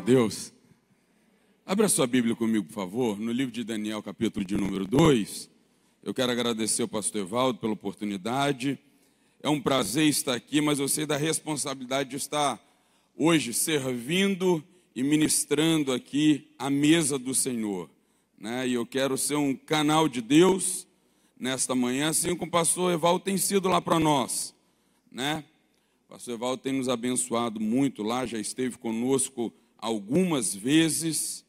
Deus. Abra sua Bíblia comigo, por favor, no livro de Daniel, capítulo de número 2. Eu quero agradecer ao pastor Evaldo pela oportunidade. É um prazer estar aqui, mas eu sei da responsabilidade de estar hoje servindo e ministrando aqui a mesa do Senhor, né? E eu quero ser um canal de Deus nesta manhã, assim como o pastor Evaldo tem sido lá para nós, né? O pastor Evaldo tem nos abençoado muito lá, já esteve conosco algumas vezes,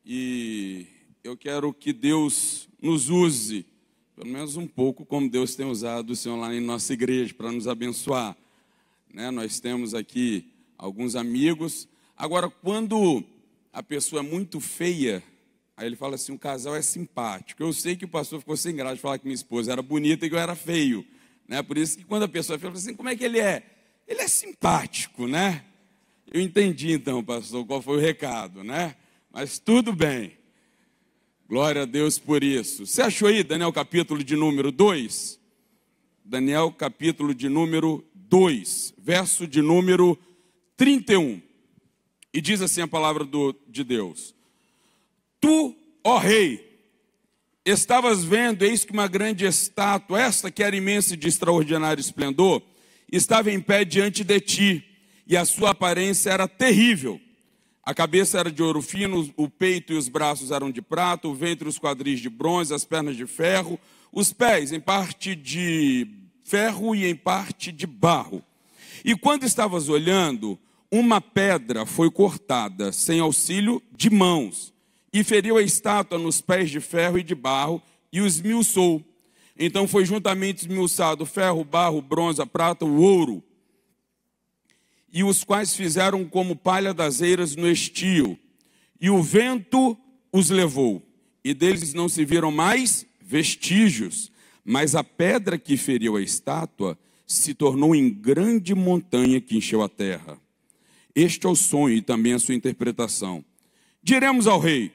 e eu quero que Deus nos use, pelo menos um pouco, como Deus tem usado o Senhor lá em nossa igreja, para nos abençoar, né? Nós temos aqui alguns amigos. Agora, quando a pessoa é muito feia, aí ele fala assim, o casal é simpático. Eu sei que o pastor ficou sem graça de falar que minha esposa era bonita e que eu era feio, né? Por isso que quando a pessoa fala assim, como é que ele é? Ele é simpático, né? Eu entendi então, pastor, qual foi o recado, né? Mas tudo bem. Glória a Deus por isso. Você achou aí Daniel capítulo de número 2? Daniel capítulo de número 2, verso de número 31. E diz assim a palavra de Deus. Tu, ó rei, estavas vendo, eis que uma grande estátua, esta que era imensa e de extraordinário esplendor, estava em pé diante de ti, e a sua aparência era terrível. A cabeça era de ouro fino, o peito e os braços eram de prata, o ventre e os quadris de bronze, as pernas de ferro, os pés em parte de ferro e em parte de barro. E quando estavas olhando, uma pedra foi cortada, sem auxílio de mãos, e feriu a estátua nos pés de ferro e de barro, e o esmiuçou. Então foi juntamente esmiuçado o ferro, o barro, o bronze, a prata, o ouro, e os quais fizeram como palha das eiras no estio, e o vento os levou, e deles não se viram mais vestígios, mas a pedra que feriu a estátua se tornou em grande montanha que encheu a terra. Este é o sonho e também a sua interpretação. Diremos ao rei,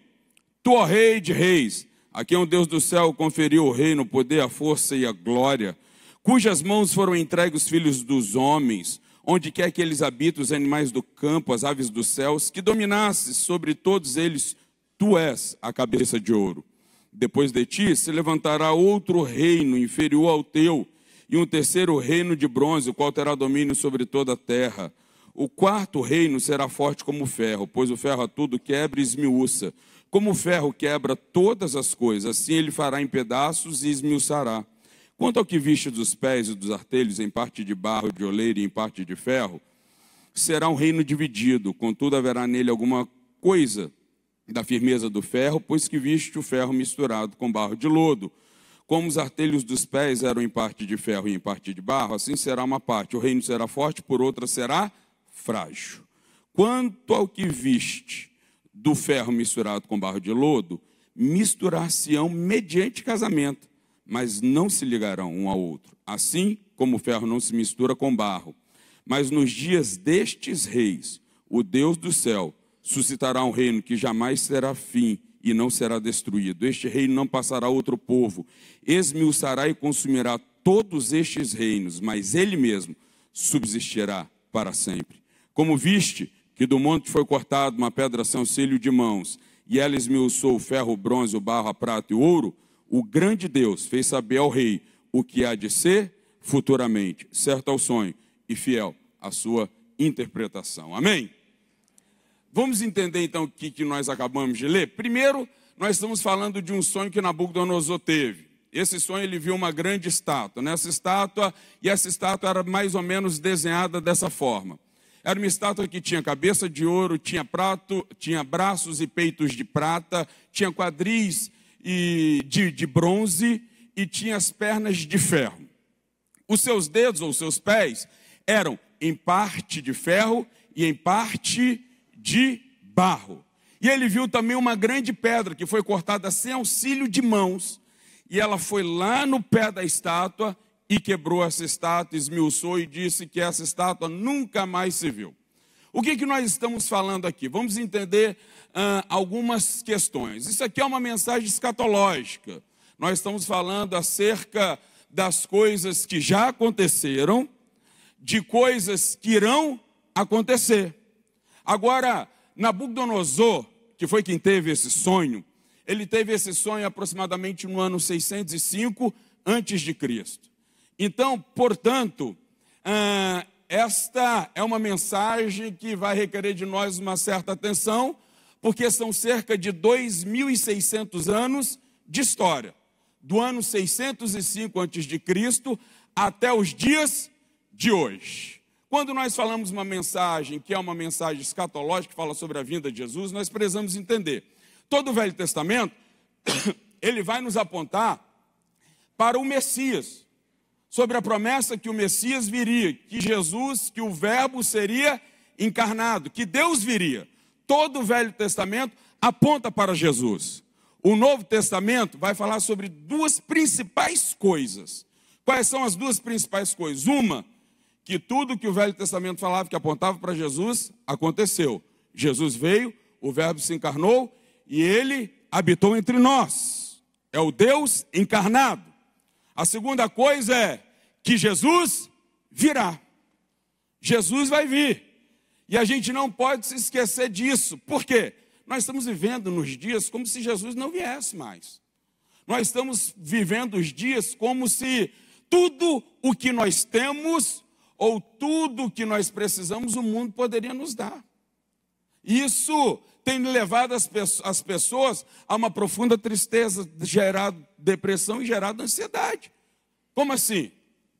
tu, ó rei de reis, a quem o Deus do céu conferiu o reino, o poder, a força e a glória, cujas mãos foram entregues os filhos dos homens, onde quer que eles habitem, os animais do campo, as aves dos céus, que dominasses sobre todos eles, tu és a cabeça de ouro. Depois de ti se levantará outro reino inferior ao teu, e um terceiro reino de bronze, o qual terá domínio sobre toda a terra. O quarto reino será forte como o ferro, pois o ferro a tudo quebra e esmiuça. Como o ferro quebra todas as coisas, assim ele fará em pedaços e esmiuçará. Quanto ao que viste dos pés e dos artelhos, em parte de barro, de oleiro e em parte de ferro, será um reino dividido, contudo haverá nele alguma coisa da firmeza do ferro, pois que viste o ferro misturado com barro de lodo. Como os artelhos dos pés eram em parte de ferro e em parte de barro, assim será uma parte. O reino será forte, por outra será frágil. Quanto ao que viste do ferro misturado com barro de lodo, misturar-se-ão mediante casamento, mas não se ligarão um ao outro, assim como o ferro não se mistura com barro. Mas nos dias destes reis, o Deus do céu suscitará um reino que jamais terá fim e não será destruído. Este reino não passará a outro povo, esmiuçará e consumirá todos estes reinos, mas ele mesmo subsistirá para sempre. Como viste que do monte foi cortada uma pedra sem auxílio de mãos, e ela esmiuçou o ferro, o bronze, o barro, a prata e o ouro, o grande Deus fez saber ao rei o que há de ser futuramente, certo ao sonho e fiel à sua interpretação. Amém? Vamos entender então o que nós acabamos de ler? Primeiro, nós estamos falando de um sonho que Nabucodonosor teve. Esse sonho ele viu uma grande estátua. Essa estátua era mais ou menos desenhada dessa forma. Era uma estátua que tinha cabeça de ouro, tinha braços e peitos de prata, tinha quadris de bronze e tinha as pernas de ferro. Os seus dedos ou seus pés eram em parte de ferro e em parte de barro. E ele viu também uma grande pedra que foi cortada sem auxílio de mãos, e ela foi lá no pé da estátua e quebrou essa estátua, esmiuçou e disse que essa estátua nunca mais se viu. O que nós estamos falando aqui? Vamos entender algumas questões. Isso aqui é uma mensagem escatológica. Nós estamos falando acerca das coisas que já aconteceram, de coisas que irão acontecer. Agora, Nabucodonosor, que foi quem teve esse sonho, ele teve esse sonho aproximadamente no ano 605 a.C. Então, portanto, esta é uma mensagem que vai requerer de nós uma certa atenção, porque são cerca de 2.600 anos de história, do ano 605 a.C. até os dias de hoje. Quando nós falamos uma mensagem que é uma mensagem escatológica, que fala sobre a vinda de Jesus, nós precisamos entender. Todo o Velho Testamento, ele vai nos apontar para o Messias, sobre a promessa que o Messias viria, que Jesus, que o Verbo seria encarnado, que Deus viria. Todo o Velho Testamento aponta para Jesus. O Novo Testamento vai falar sobre duas principais coisas. Quais são as duas principais coisas? Uma, que tudo que o Velho Testamento falava, que apontava para Jesus, aconteceu. Jesus veio, o Verbo se encarnou e ele habitou entre nós. É o Deus encarnado. A segunda coisa é que Jesus virá. Jesus vai vir. E a gente não pode se esquecer disso. Por quê? Nós estamos vivendo nos dias como se Jesus não viesse mais. Nós estamos vivendo os dias como se tudo o que nós temos ou tudo o que nós precisamos, o mundo poderia nos dar. Isso tem levado as pessoas a uma profunda tristeza, gerado depressão e gerado ansiedade. Como assim?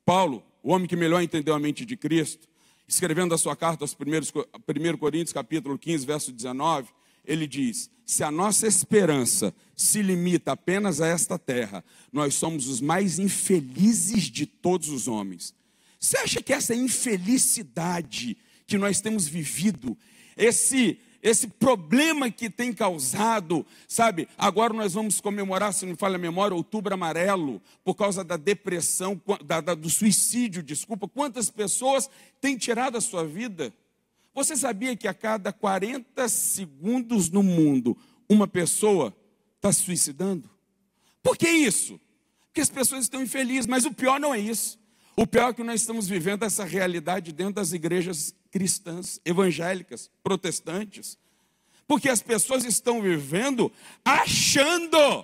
Paulo, o homem que melhor entendeu a mente de Cristo, escrevendo a sua carta aos 1 Coríntios, capítulo 15, verso 19, ele diz: se a nossa esperança se limita apenas a esta terra, nós somos os mais infelizes de todos os homens. Você acha que essa infelicidade que nós temos vivido, esse problema que tem causado, sabe, agora nós vamos comemorar, se não me falha a memória, Outubro Amarelo, por causa da depressão, do suicídio, desculpa, quantas pessoas têm tirado a sua vida? Você sabia que a cada 40 segundos no mundo, uma pessoa está se suicidando? Por que isso? Porque as pessoas estão infelizes, mas o pior não é isso. O pior é que nós estamos vivendo essa realidade dentro das igrejas cristãs, evangélicas, protestantes. Porque as pessoas estão vivendo achando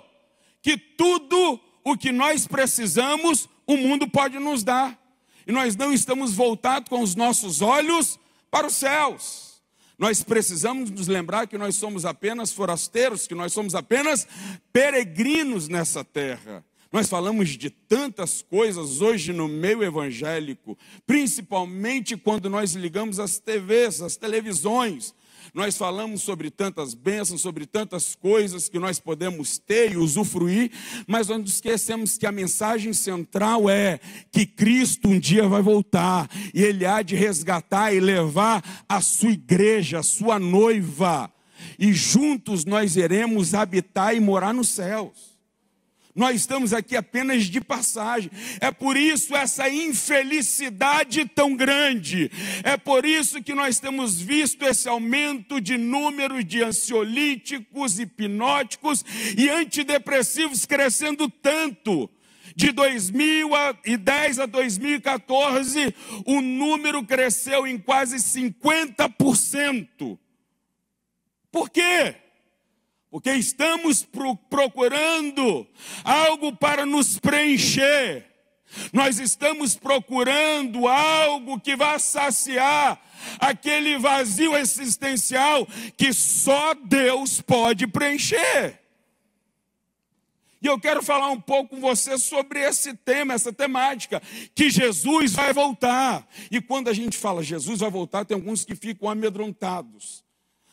que tudo o que nós precisamos, o mundo pode nos dar. E nós não estamos voltados com os nossos olhos para os céus. Nós precisamos nos lembrar que nós somos apenas forasteiros, que nós somos apenas peregrinos nessa terra. Nós falamos de tantas coisas hoje no meio evangélico, principalmente quando nós ligamos as TVs, as televisões. Nós falamos sobre tantas bênçãos, sobre tantas coisas que nós podemos ter e usufruir, mas nós nos esquecemos que a mensagem central é que Cristo um dia vai voltar e Ele há de resgatar e levar a sua igreja, a sua noiva, e juntos nós iremos habitar e morar nos céus. Nós estamos aqui apenas de passagem. É por isso essa infelicidade tão grande. É por isso que nós temos visto esse aumento de número de ansiolíticos, hipnóticos e antidepressivos crescendo tanto. De 2010 a 2014, o número cresceu em quase 50%. Por quê? Porque estamos procurando algo para nos preencher. Nós estamos procurando algo que vá saciar aquele vazio existencial que só Deus pode preencher. E eu quero falar um pouco com você sobre esse tema, essa temática, que Jesus vai voltar. E quando a gente fala Jesus vai voltar, tem alguns que ficam amedrontados.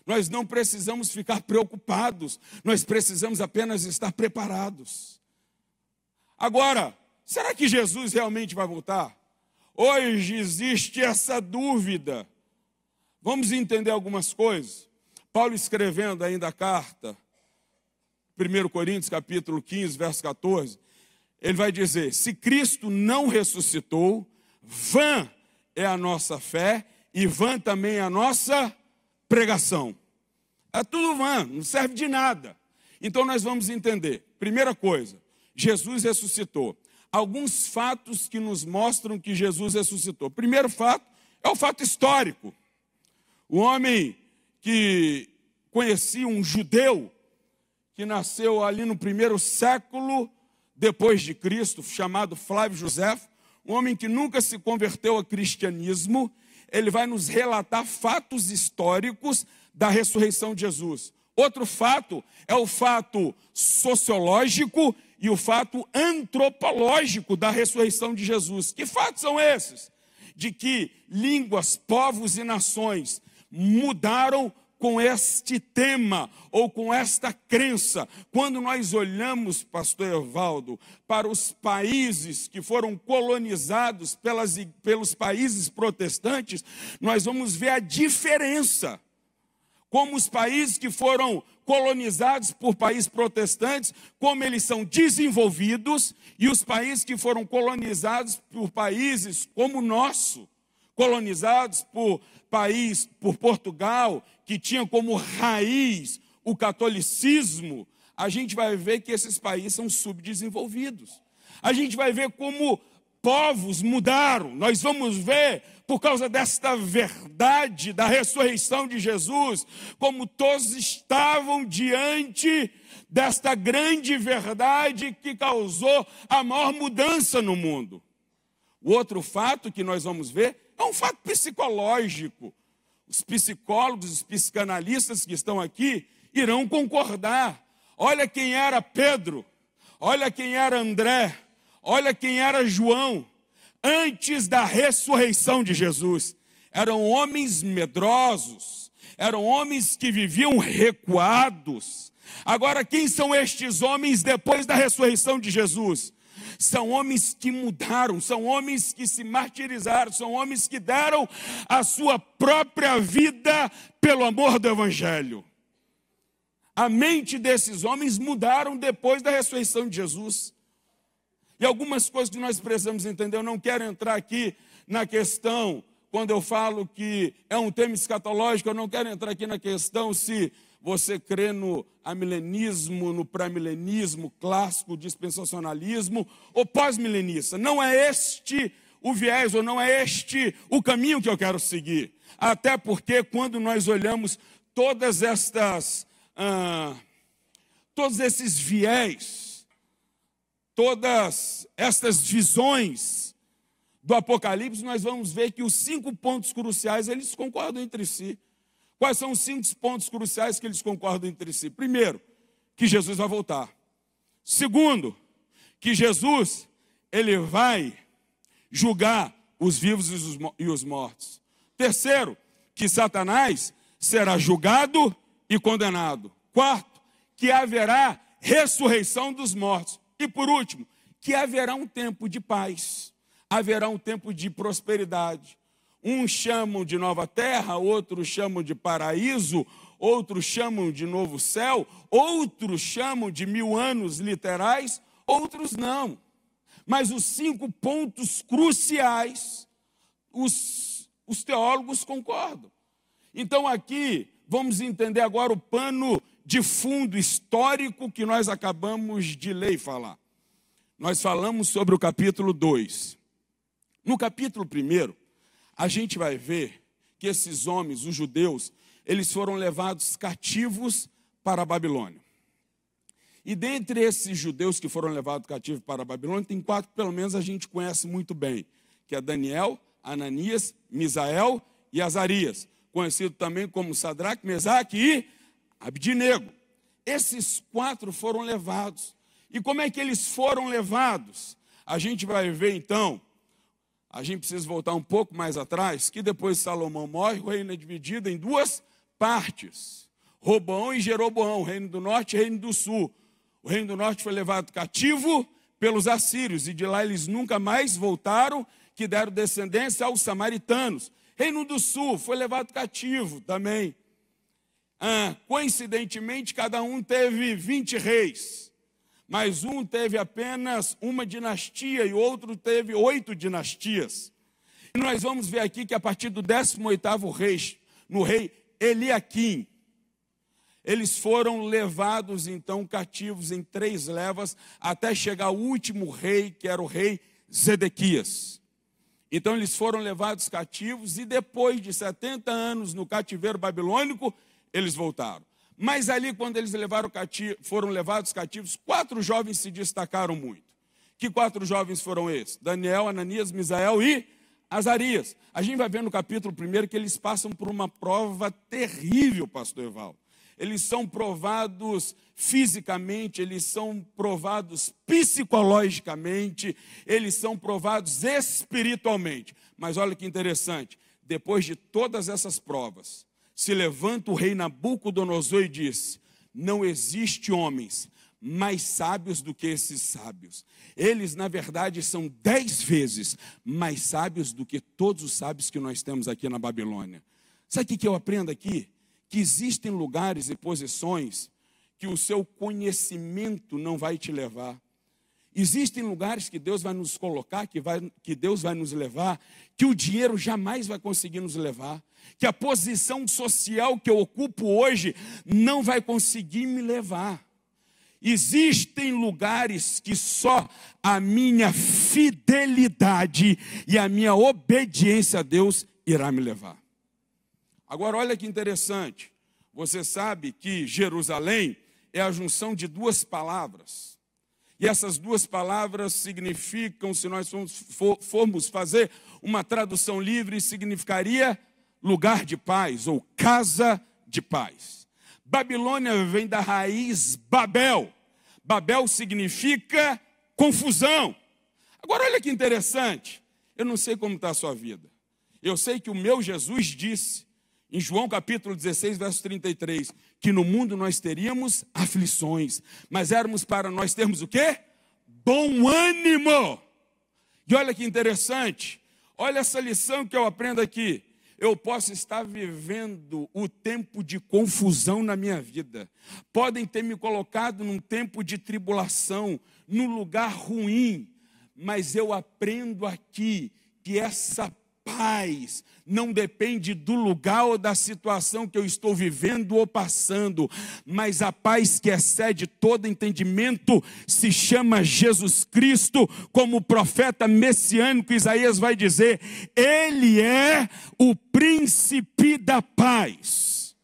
Nós não precisamos ficar preocupados, nós precisamos apenas estar preparados. Agora, será que Jesus realmente vai voltar? Hoje existe essa dúvida. Vamos entender algumas coisas. Paulo escrevendo ainda a carta, 1 Coríntios capítulo 15, verso 14, ele vai dizer: se Cristo não ressuscitou, vã é a nossa fé e vã também é a nossa pregação. É tudo vã, não serve de nada. Então nós vamos entender. Primeira coisa, Jesus ressuscitou. Alguns fatos que nos mostram que Jesus ressuscitou. Primeiro fato é o fato histórico. O homem que conhecia um judeu que nasceu ali no 1º século depois de Cristo, chamado Flávio Josefo, um homem que nunca se converteu ao cristianismo. Ele vai nos relatar fatos históricos da ressurreição de Jesus. Outro fato é o fato sociológico e o fato antropológico da ressurreição de Jesus. Que fatos são esses? De que línguas, povos e nações mudaram com este tema ou com esta crença. Quando nós olhamos, pastor Evaldo, para os países que foram colonizados pelos países protestantes, nós vamos ver a diferença. Como os países que foram colonizados por países protestantes, como eles são desenvolvidos, e os países que foram colonizados por países como o nosso, colonizados por Portugal, que tinha como raiz o catolicismo, a gente vai ver que esses países são subdesenvolvidos. A gente vai ver como povos mudaram. Nós vamos ver, por causa desta verdade da ressurreição de Jesus, como todos estavam diante desta grande verdade que causou a maior mudança no mundo. O outro fato que nós vamos ver é um fato psicológico. Os psicólogos, os psicanalistas que estão aqui irão concordar. Olha quem era Pedro, olha quem era André, olha quem era João, antes da ressurreição de Jesus. Eram homens medrosos, eram homens que viviam recuados. Agora, quem são estes homens depois da ressurreição de Jesus? São homens que mudaram, são homens que se martirizaram, são homens que deram a sua própria vida pelo amor do Evangelho. A mente desses homens mudaram depois da ressurreição de Jesus. E algumas coisas que nós precisamos entender, eu não quero entrar aqui na questão, quando eu falo que é um tema escatológico, eu não quero entrar aqui na questão se você crê no amilenismo, no pré-milenismo, clássico, dispensacionalismo ou pós-milenista. Não é este o viés, ou não é este o caminho que eu quero seguir. Até porque quando nós olhamos todos esses viés, todas estas visões do Apocalipse, nós vamos ver que os 5 pontos cruciais, eles concordam entre si. Quais são os 5 pontos cruciais que eles concordam entre si? Primeiro, que Jesus vai voltar. Segundo, que Jesus, ele vai julgar os vivos e os mortos. Terceiro, que Satanás será julgado e condenado. Quarto, que haverá ressurreição dos mortos. E por último, que haverá um tempo de paz, haverá um tempo de prosperidade. Uns chamam de nova terra, outros chamam de paraíso, outros chamam de novo céu, outros chamam de 1000 anos literais, outros não. Mas os 5 pontos cruciais, os teólogos concordam. Então aqui, vamos entender agora o pano de fundo histórico que nós acabamos de ler e falar. Nós falamos sobre o capítulo 2. No capítulo 1, a gente vai ver que esses homens, os judeus, eles foram levados cativos para a Babilônia. E dentre esses judeus que foram levados cativos para a Babilônia, tem 4 que pelo menos a gente conhece muito bem, que é Daniel, Ananias, Misael e Azarias, conhecido também como Sadraque, Mesaque e Abdinego. Esses 4 foram levados. E como é que eles foram levados? A gente vai ver então, a gente precisa voltar um pouco mais atrás, que depois Salomão morre, o reino é dividido em 2 partes. Roboão e Jeroboão, reino do norte e reino do sul. O reino do norte foi levado cativo pelos assírios, e de lá eles nunca mais voltaram, que deram descendência aos samaritanos. Reino do sul foi levado cativo também. Coincidentemente, cada um teve 20 reis. Mas um teve apenas uma dinastia e o outro teve 8 dinastias. E nós vamos ver aqui que a partir do 18º rei, no rei Eliaquim, eles foram levados então cativos em 3 levas, até chegar ao último rei, que era o rei Zedequias. Então eles foram levados cativos e depois de 70 anos no cativeiro babilônico, eles voltaram. Mas ali, quando eles foram levados cativos, 4 jovens se destacaram muito. Que 4 jovens foram esses? Daniel, Ananias, Misael e Azarias. A gente vai ver no capítulo 1 que eles passam por uma prova terrível, pastor Evaldo. Eles são provados fisicamente, eles são provados psicologicamente, eles são provados espiritualmente. Mas olha que interessante, depois de todas essas provas, se levanta o rei Nabucodonosor e diz: não existe homens mais sábios do que esses sábios. Eles, na verdade, são 10 vezes mais sábios do que todos os sábios que nós temos aqui na Babilônia. Sabe o que eu aprendo aqui? Que existem lugares e posições que o seu conhecimento não vai te levar. Existem lugares que Deus vai nos colocar, que Deus vai nos levar, que o dinheiro jamais vai conseguir nos levar, que a posição social que eu ocupo hoje não vai conseguir me levar. Existem lugares que só a minha fidelidade e a minha obediência a Deus irá me levar. Agora olha que interessante, você sabe que Jerusalém é a junção de 2 palavras. E essas 2 palavras significam, se nós formos fazer uma tradução livre, significaria lugar de paz ou casa de paz. Babilônia vem da raiz Babel. Babel significa confusão. Agora olha que interessante, eu não sei como está a sua vida. Eu sei que o meu Jesus disse, em João capítulo 16, verso 33, que no mundo nós teríamos aflições, mas éramos para nós termos o quê? Bom ânimo. E olha que interessante, olha essa lição que eu aprendo aqui. Eu posso estar vivendo o tempo de confusão na minha vida. Podem ter me colocado num tempo de tribulação, num lugar ruim, mas eu aprendo aqui que essa paz não depende do lugar ou da situação que eu estou vivendo ou passando, mas a paz que excede todo entendimento se chama Jesus Cristo, como o profeta messiânico Isaías vai dizer, ele é o príncipe da paz.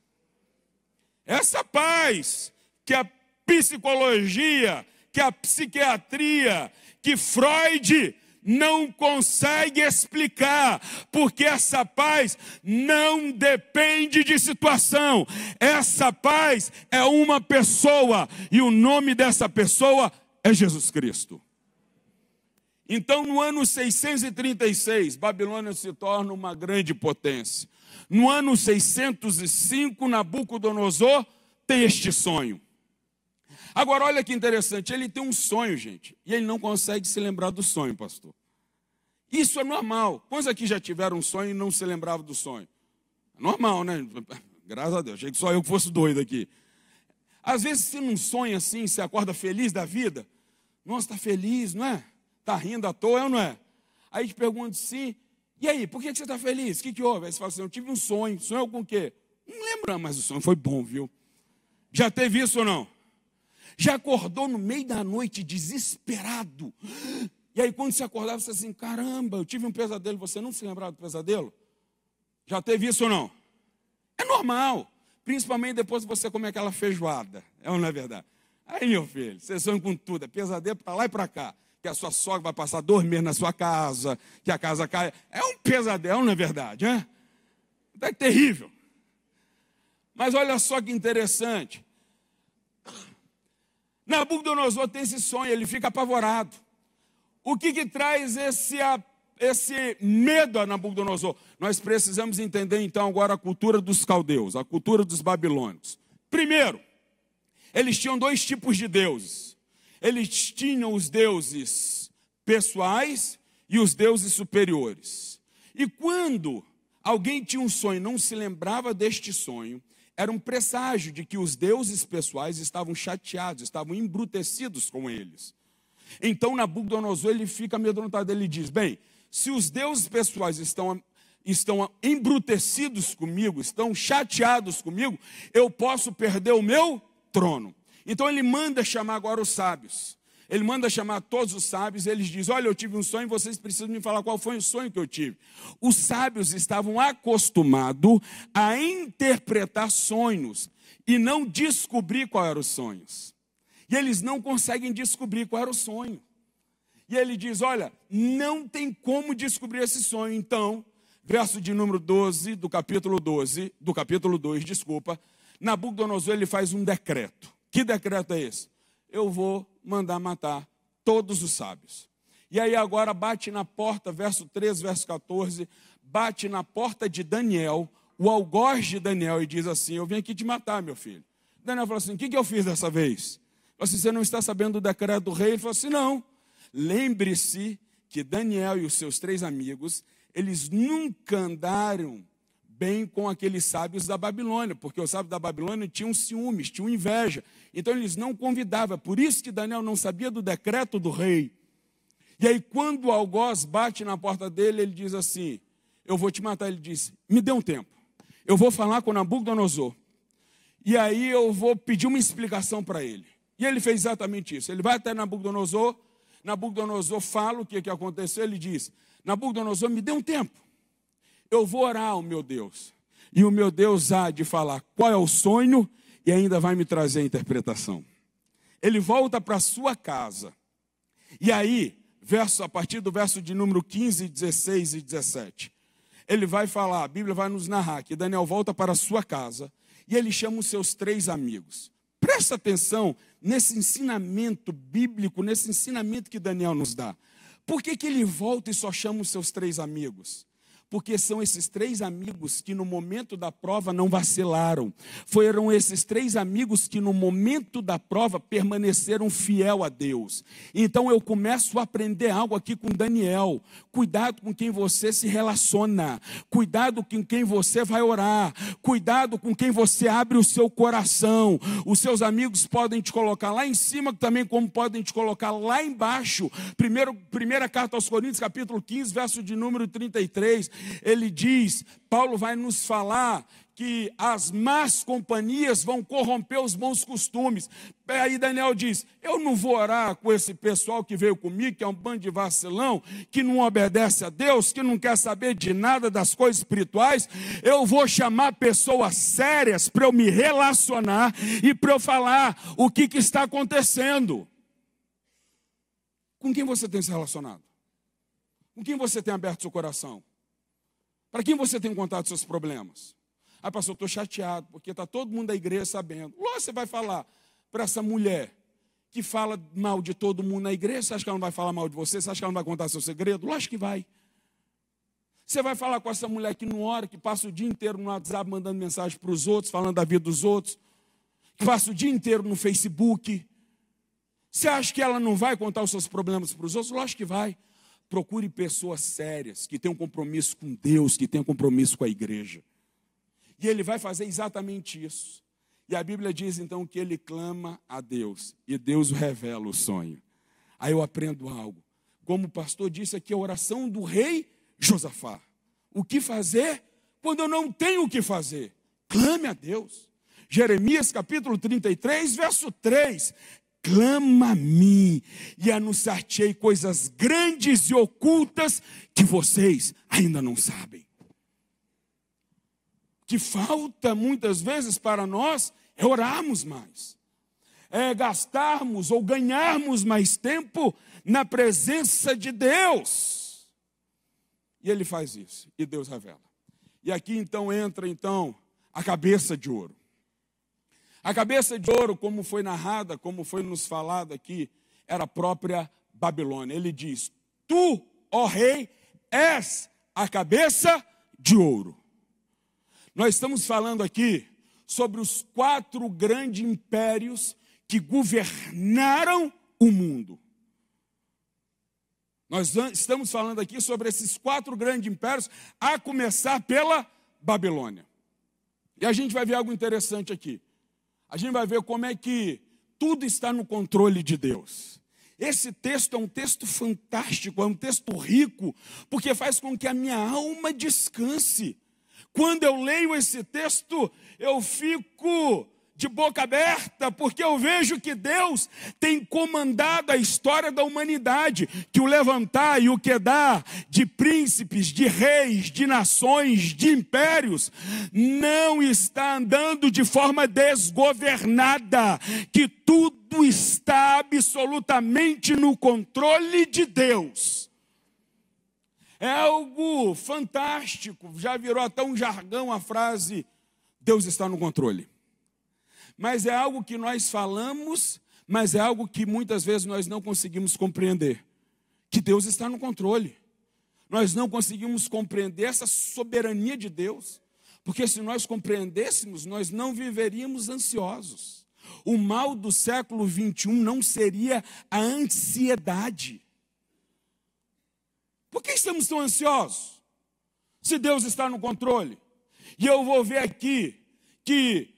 Essa paz que a psicologia, que a psiquiatria, que Freud não consegue explicar, porque essa paz não depende de situação. Essa paz é uma pessoa, e o nome dessa pessoa é Jesus Cristo. Então, no ano 636, Babilônia se torna uma grande potência. No ano 605, Nabucodonosor tem este sonho. Agora, olha que interessante, ele tem um sonho, gente, e ele não consegue se lembrar do sonho, pastor. Isso é normal. Quantos aqui já tiveram um sonho e não se lembravam do sonho? É normal, né? Graças a Deus, achei que só eu que fosse doido aqui. Às vezes, você não sonha assim, você acorda feliz da vida. Nossa, está feliz, não é? Está rindo à toa, é ou não é? Aí te pergunta assim, e aí, por que você está feliz? O que houve? Aí você fala assim, eu tive um sonho. Sonhou com o quê? Não lembro, mas o sonho foi bom, viu? Já teve isso ou não? Já acordou no meio da noite desesperado. E aí quando você acordava, você assim, caramba, eu tive um pesadelo. Você não se lembrava do pesadelo? Já teve isso ou não? É normal. Principalmente depois que você come aquela feijoada. É ou não é verdade? Aí, meu filho, você sonha com tudo. É pesadelo para lá e para cá. Que a sua sogra vai passar 2 meses na sua casa. Que a casa cai. É um pesadelo, não é verdade? É terrível. Mas olha só que interessante. Nabucodonosor tem esse sonho, ele fica apavorado. O que traz esse medo a Nabucodonosor? Nós precisamos entender então agora a cultura dos caldeus, a cultura dos babilônicos. Primeiro, eles tinham 2 tipos de deuses. Eles tinham os deuses pessoais e os deuses superiores. E quando alguém tinha um sonho e não se lembrava deste sonho, era um presságio de que os deuses pessoais estavam chateados, estavam embrutecidos com eles. Então Nabucodonosor ele fica amedrontado, ele diz, bem, se os deuses pessoais estão embrutecidos comigo, estão chateados comigo, eu posso perder o meu trono. Então ele manda chamar agora os sábios. ele manda chamar todos os sábios, eles dizem, olha, eu tive um sonho, vocês precisam me falar qual foi o sonho que eu tive. Os sábios estavam acostumados a interpretar sonhos e não descobrir qual eram os sonhos. E eles não conseguem descobrir qual era o sonho. E ele diz, olha, não tem como descobrir esse sonho. Então, verso de número 12, do capítulo 2, Nabucodonosor, ele faz um decreto. Que decreto é esse? Eu vou mandar matar todos os sábios. E aí agora bate na porta, verso 13, verso 14, bate na porta de Daniel, o algoz de Daniel, e diz assim, eu vim aqui te matar, meu filho. Daniel falou assim, o que eu fiz dessa vez? Falou assim, você não está sabendo do decreto do rei? Ele falou assim, não. Lembre-se que Daniel e os seus 3 amigos, eles nunca andaram bem com aqueles sábios da Babilônia, porque os sábios da Babilônia tinham ciúmes, tinham inveja. Então eles não convidavam. Por isso que Daniel não sabia do decreto do rei. E aí quando o algoz bate na porta dele, ele diz assim, eu vou te matar. Ele diz, me dê um tempo. Eu vou falar com Nabucodonosor. E aí eu vou pedir uma explicação para ele. E ele fez exatamente isso. Ele vai até Nabucodonosor. Nabucodonosor fala o que aconteceu. Ele diz, Nabucodonosor, me dê um tempo. Eu vou orar ao meu Deus. E o meu Deus há de falar qual é o sonho e ainda vai me trazer a interpretação. Ele volta para a sua casa. E aí, a partir do verso de número 15, 16 e 17, ele vai falar, a Bíblia vai nos narrar que Daniel volta para a sua casa e ele chama os seus 3 amigos. Presta atenção nesse ensinamento bíblico, nesse ensinamento que Daniel nos dá. Por que ele volta e só chama os seus 3 amigos? Porque são esses 3 amigos que no momento da prova não vacilaram. Foram esses 3 amigos que no momento da prova permaneceram fiel a Deus. Então eu começo a aprender algo aqui com Daniel. Cuidado com quem você se relaciona. Cuidado com quem você vai orar. Cuidado com quem você abre o seu coração. Os seus amigos podem te colocar lá em cima, também como podem te colocar lá embaixo. Primeira carta aos Coríntios, capítulo 15, verso de número 33. Ele diz, Paulo vai nos falar que as más companhias vão corromper os bons costumes. Aí Daniel diz, eu não vou orar com esse pessoal que veio comigo, que é um bando de vacilão, que não obedece a Deus, que não quer saber de nada das coisas espirituais. Eu vou chamar pessoas sérias para eu me relacionar e para eu falar o que está acontecendo. Com quem você tem se relacionado? Com quem você tem aberto seu coração? Para quem você tem contado seus problemas? Ah, pastor, eu estou chateado, porque está todo mundo da igreja sabendo. Lógico, você vai falar para essa mulher que fala mal de todo mundo na igreja, você acha que ela não vai falar mal de você? Você acha que ela não vai contar seu segredo? Lógico que vai. Você vai falar com essa mulher que não ora, que passa o dia inteiro no WhatsApp mandando mensagem para os outros, falando da vida dos outros, que passa o dia inteiro no Facebook. Você acha que ela não vai contar os seus problemas para os outros? Lógico que vai. Procure pessoas sérias, que tenham compromisso com Deus, que tenham compromisso com a igreja. E ele vai fazer exatamente isso. E a Bíblia diz então que ele clama a Deus, e Deus revela o sonho. Aí eu aprendo algo. Como o pastor disse aqui, a oração do rei Josafá. O que fazer quando eu não tenho o que fazer? Clame a Deus. Jeremias capítulo 33, verso 3. Clama a mim e anunciar-te-ei coisas grandes e ocultas que vocês ainda não sabem. O que falta muitas vezes para nós é orarmos mais. É gastarmos ou ganharmos mais tempo na presença de Deus. E ele faz isso, e Deus revela. E aqui então entra a cabeça de ouro. A cabeça de ouro, como foi narrada, como foi nos falado aqui, era a própria Babilônia. Ele diz, tu, ó rei, és a cabeça de ouro. Nós estamos falando aqui sobre os 4 grandes impérios que governaram o mundo. Nós estamos falando aqui sobre esses 4 grandes impérios, a começar pela Babilônia. E a gente vai ver algo interessante aqui. A gente vai ver como é que tudo está no controle de Deus. Esse texto é um texto fantástico, é um texto rico, porque faz com que a minha alma descanse. Quando eu leio esse texto, eu fico de boca aberta, porque eu vejo que Deus tem comandado a história da humanidade, que o levantar e o quedar de príncipes, de reis, de nações, de impérios, não está andando de forma desgovernada, que tudo está absolutamente no controle de Deus. É algo fantástico, já virou até um jargão a frase, Deus está no controle. Mas é algo que nós falamos, mas é algo que muitas vezes nós não conseguimos compreender. Que Deus está no controle. Nós não conseguimos compreender essa soberania de Deus. Porque se nós compreendêssemos, nós não viveríamos ansiosos. O mal do século 21 não seria a ansiedade. Por que estamos tão ansiosos? Se Deus está no controle. E eu vou ver aqui que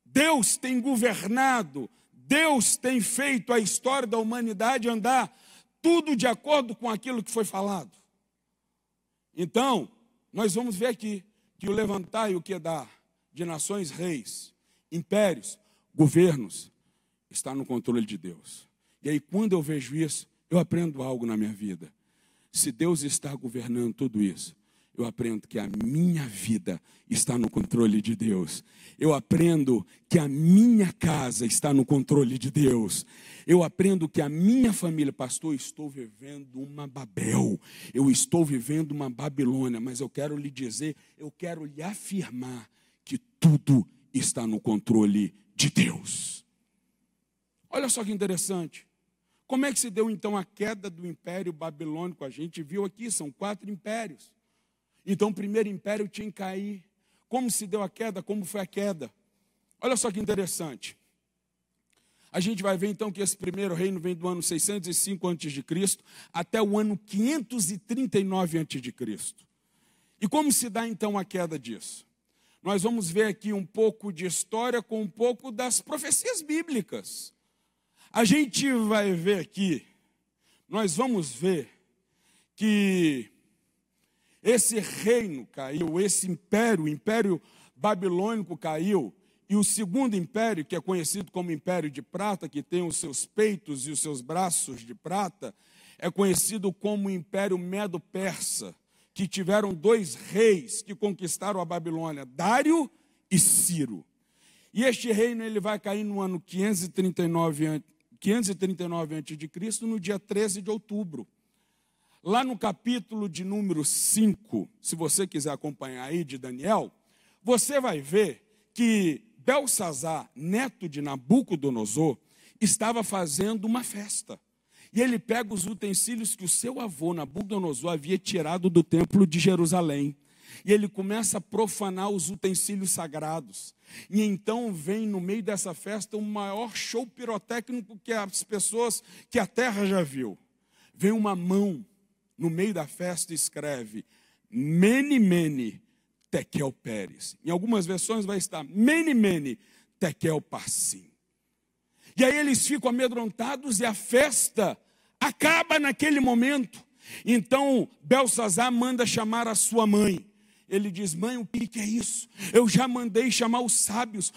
Deus tem governado, Deus tem feito a história da humanidade andar tudo de acordo com aquilo que foi falado. Então, nós vamos ver aqui que o levantar e o quedar de nações, reis, impérios, governos, está no controle de Deus. E aí, quando eu vejo isso, eu aprendo algo na minha vida. Se Deus está governando tudo isso, eu aprendo que a minha vida está no controle de Deus. Eu aprendo que a minha casa está no controle de Deus. Eu aprendo que a minha família, pastor, eu estou vivendo uma Babel. Eu estou vivendo uma Babilônia, mas eu quero lhe dizer, eu quero lhe afirmar que tudo está no controle de Deus. Olha só que interessante. Como é que se deu então a queda do Império Babilônico? A gente viu aqui, são 4 impérios. Então o primeiro império tinha que cair. Como se deu a queda? Como foi a queda? Olha só que interessante. A gente vai ver então que esse primeiro reino vem do ano 605 a.C. até o ano 539 a.C. E como se dá então a queda disso? Nós vamos ver aqui um pouco de história com um pouco das profecias bíblicas. A gente vai ver aqui, nós vamos ver que esse reino caiu, esse império, o Império Babilônico caiu, e o segundo império, que é conhecido como Império de Prata, que tem os seus peitos e os seus braços de prata, é conhecido como Império Medo-Persa, que tiveram 2 reis que conquistaram a Babilônia, Dário e Ciro. E este reino ele vai cair no ano 539 a.C., no dia 13 de outubro. Lá no capítulo de número 5, se você quiser acompanhar aí de Daniel, você vai ver que Belsazar, neto de Nabucodonosor, estava fazendo uma festa. E ele pega os utensílios que o seu avô, Nabucodonosor, havia tirado do templo de Jerusalém. E ele começa a profanar os utensílios sagrados. E então vem no meio dessa festa o maior show pirotécnico que a terra já viu. Vem uma mão no meio da festa e escreve Mene, Mene, Tekel Peres. Em algumas versões vai estar Mene, Mene, Tekel Parsim. E aí eles ficam amedrontados e a festa acaba naquele momento. Então Belsazar manda chamar a sua mãe. Ele diz, mãe, o que é isso? Eu já mandei chamar os sábios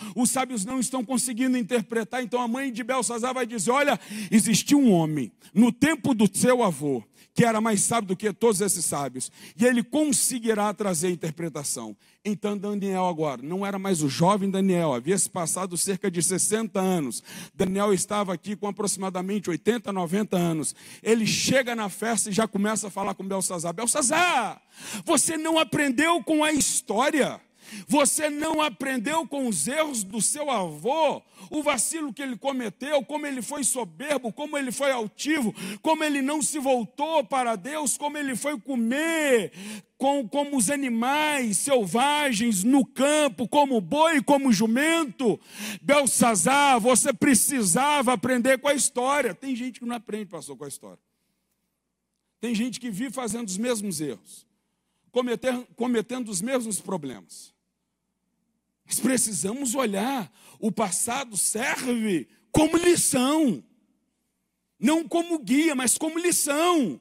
não estão conseguindo interpretar. Então a mãe de Belsazar vai dizer, olha, existiu um homem no tempo do seu avô, que era mais sábio do que todos esses sábios, e ele conseguirá trazer a interpretação. Então Daniel agora, não era mais o jovem Daniel, havia se passado cerca de 60 anos, Daniel estava aqui com aproximadamente 80, 90 anos, ele chega na festa e já começa a falar com Belsazar, Belsazar, você não aprendeu com a história? Você não aprendeu com os erros do seu avô, o vacilo que ele cometeu, como ele foi soberbo, como ele foi altivo, como ele não se voltou para Deus, como ele foi comer como os animais selvagens no campo, como boi, como jumento. Belsazar, você precisava aprender com a história. Tem gente que não aprende, pastor, com a história. Tem gente que vive fazendo os mesmos erros, cometendo os mesmos problemas. Nós precisamos olhar, o passado serve como lição, não como guia, mas como lição.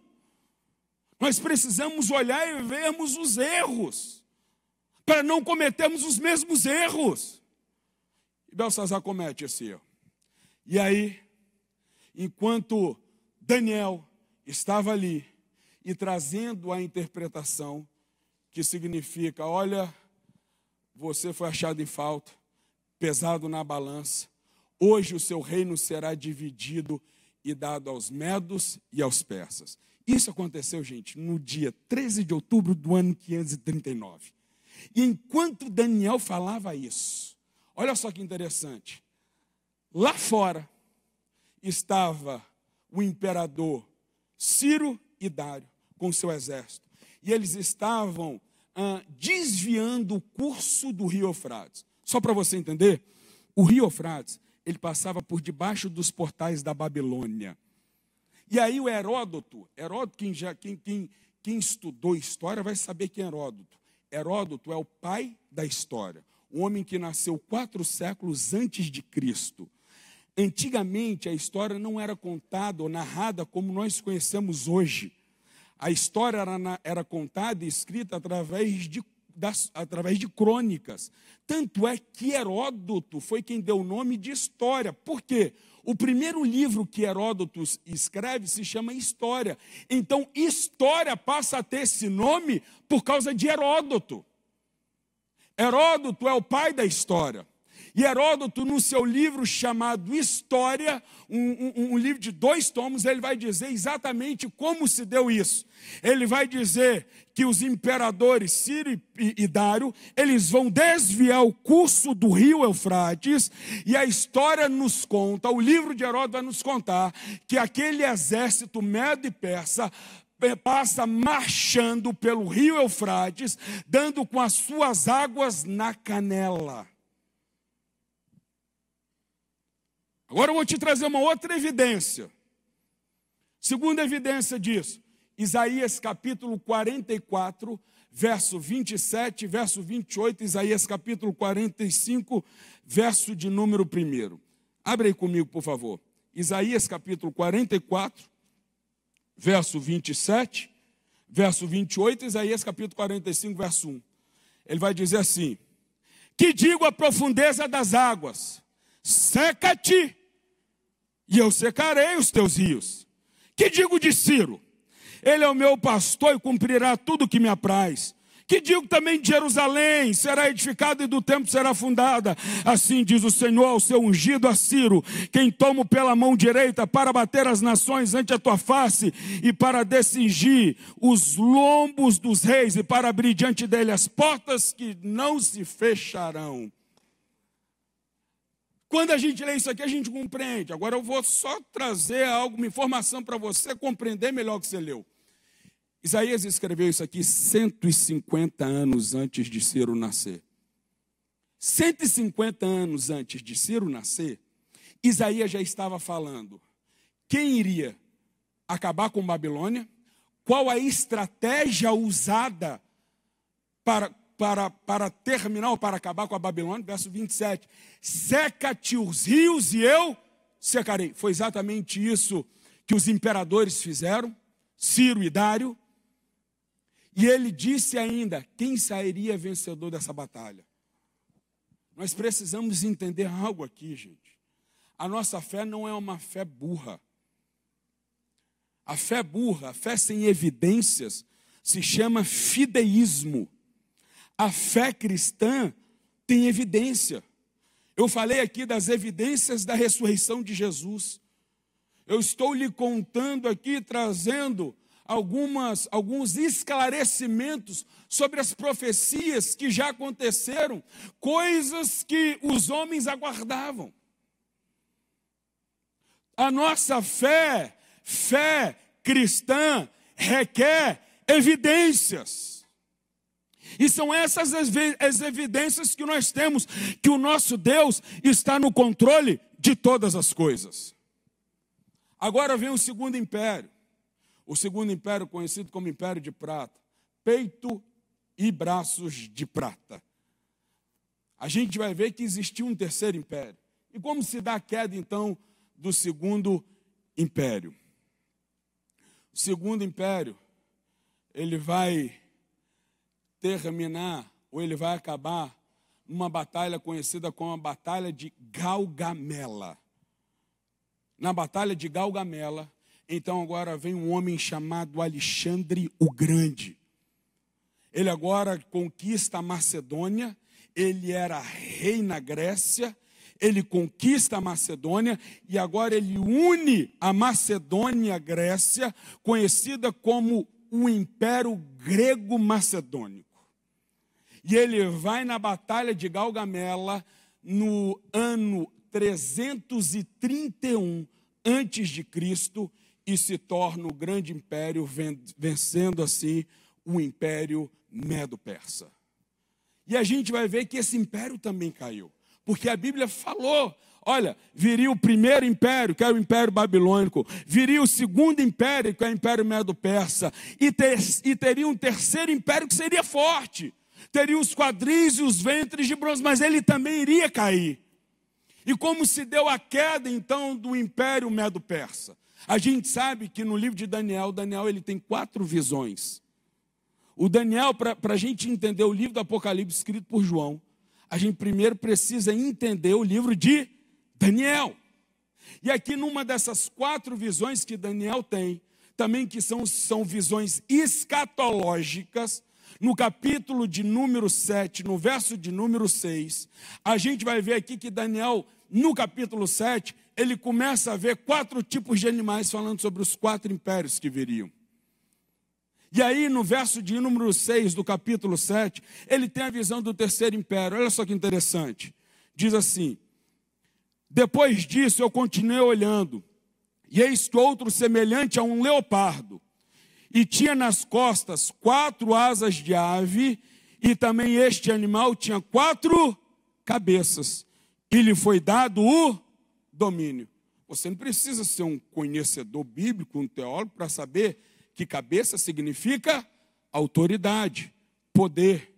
Nós precisamos olhar e vermos os erros, para não cometermos os mesmos erros. E Belsassar comete esse erro. E aí, enquanto Daniel estava ali e trazendo a interpretação, que significa, olha, você foi achado em falta, pesado na balança, hoje o seu reino será dividido e dado aos medos e aos persas. Isso aconteceu, gente, no dia 13 de outubro do ano 539. E enquanto Daniel falava isso, olha só que interessante, lá fora estava o imperador Ciro e Dário com seu exército. E eles estavam desviando o curso do rio Eufrates. Só para você entender, o rio Eufrates, ele passava por debaixo dos portais da Babilônia. E aí o Heródoto, quem estudou história vai saber quem é Heródoto. Heródoto é o pai da história, um homem que nasceu 4 séculos antes de Cristo. Antigamente a história não era contada ou narrada como nós conhecemos hoje. A história era contada e escrita através de crônicas. Tanto é que Heródoto foi quem deu o nome de história. Por quê? O primeiro livro que Heródoto escreve se chama História. Então, História passa a ter esse nome por causa de Heródoto. Heródoto é o pai da história. E Heródoto, no seu livro chamado História, um livro de 2 tomos, ele vai dizer exatamente como se deu isso. Ele vai dizer que os imperadores Ciro e Dário, eles vão desviar o curso do rio Eufrates, e a história nos conta, o livro de Heródoto vai nos contar, que aquele exército medo e persa passa marchando pelo rio Eufrates, dando com as suas águas na canela. Agora eu vou te trazer uma outra evidência. Segunda evidência disso, Isaías capítulo 44, verso 27, verso 28, Isaías capítulo 45, verso de número 1. Abre aí comigo, por favor. Isaías capítulo 44, verso 27, verso 28, Isaías capítulo 45, verso 1. Ele vai dizer assim: que digo a profundeza das águas, seca-te, e eu secarei os teus rios. Que digo de Ciro? Ele é o meu pastor e cumprirá tudo o que me apraz. Que digo também de Jerusalém? Será edificada e do templo será fundada. Assim diz o Senhor ao seu ungido, a Ciro, quem tomo pela mão direita para bater as nações ante a tua face e para descingir os lombos dos reis e para abrir diante dele as portas que não se fecharão. Quando a gente lê isso aqui, a gente compreende. Agora eu vou só trazer alguma informação para você compreender melhor o que você leu. Isaías escreveu isso aqui 150 anos antes de Ciro nascer. 150 anos antes de Ciro nascer, Isaías já estava falando quem iria acabar com Babilônia, qual a estratégia usada para terminar ou para acabar com a Babilônia. Verso 27, seca-te os rios e eu secarei. Foi exatamente isso que os imperadores fizeram, Ciro e Dário. E ele disse ainda, quem sairia vencedor dessa batalha? Nós precisamos entender algo aqui, gente. A nossa fé não é uma fé burra. A fé burra, a fé sem evidências, se chama fideísmo. A fé cristã tem evidência. Eu falei aqui das evidências da ressurreição de Jesus. Eu estou lhe contando aqui, trazendo alguns esclarecimentos sobre as profecias que já aconteceram, coisas que os homens aguardavam. A nossa fé cristã, requer evidências. E são essas as evidências que nós temos, que o nosso Deus está no controle de todas as coisas. Agora vem o segundo império. O segundo império, conhecido como Império de Prata, peito e braços de prata. A gente vai ver que existiu um terceiro império. E como se dá a queda, então, do segundo império? O segundo império, ele vai terminar, ou ele vai acabar, numa batalha conhecida como a Batalha de Gaugamela. Na Batalha de Gaugamela, então agora vem um homem chamado Alexandre o Grande. Ele agora conquista a Macedônia, ele era rei na Grécia, ele conquista a Macedônia e agora ele une a Macedônia e a Grécia, conhecida como o Império Grego-Macedônico. E ele vai na Batalha de Gaugamela no ano 331 a.C. e se torna o grande império, vencendo assim o Império Medo-Persa. E a gente vai ver que esse império também caiu, porque a Bíblia falou, olha, viria o primeiro império, que é o Império Babilônico, viria o segundo império, que é o Império Medo-Persa, e teria um terceiro império que seria forte, teria os quadris e os ventres de bronze, mas ele também iria cair. E como se deu a queda, então, do Império Medo-Persa? A gente sabe que no livro de Daniel, ele tem 4 visões. O Daniel, para a gente entender o livro do Apocalipse escrito por João, a gente primeiro precisa entender o livro de Daniel. E aqui numa dessas 4 visões que Daniel tem, também que são visões escatológicas, no capítulo de número 7, no verso de número 6, a gente vai ver aqui que Daniel, no capítulo 7, ele começa a ver 4 tipos de animais, falando sobre os 4 impérios que viriam. E aí, no verso de número 6 do capítulo 7, ele tem a visão do terceiro império. Olha só que interessante. Diz assim: depois disso eu continuei olhando, e eis que outro semelhante a um leopardo, e tinha nas costas 4 asas de ave, e também este animal tinha 4 cabeças, e lhe foi dado o domínio. Você não precisa ser um conhecedor bíblico, um teólogo, para saber que cabeça significa autoridade, poder.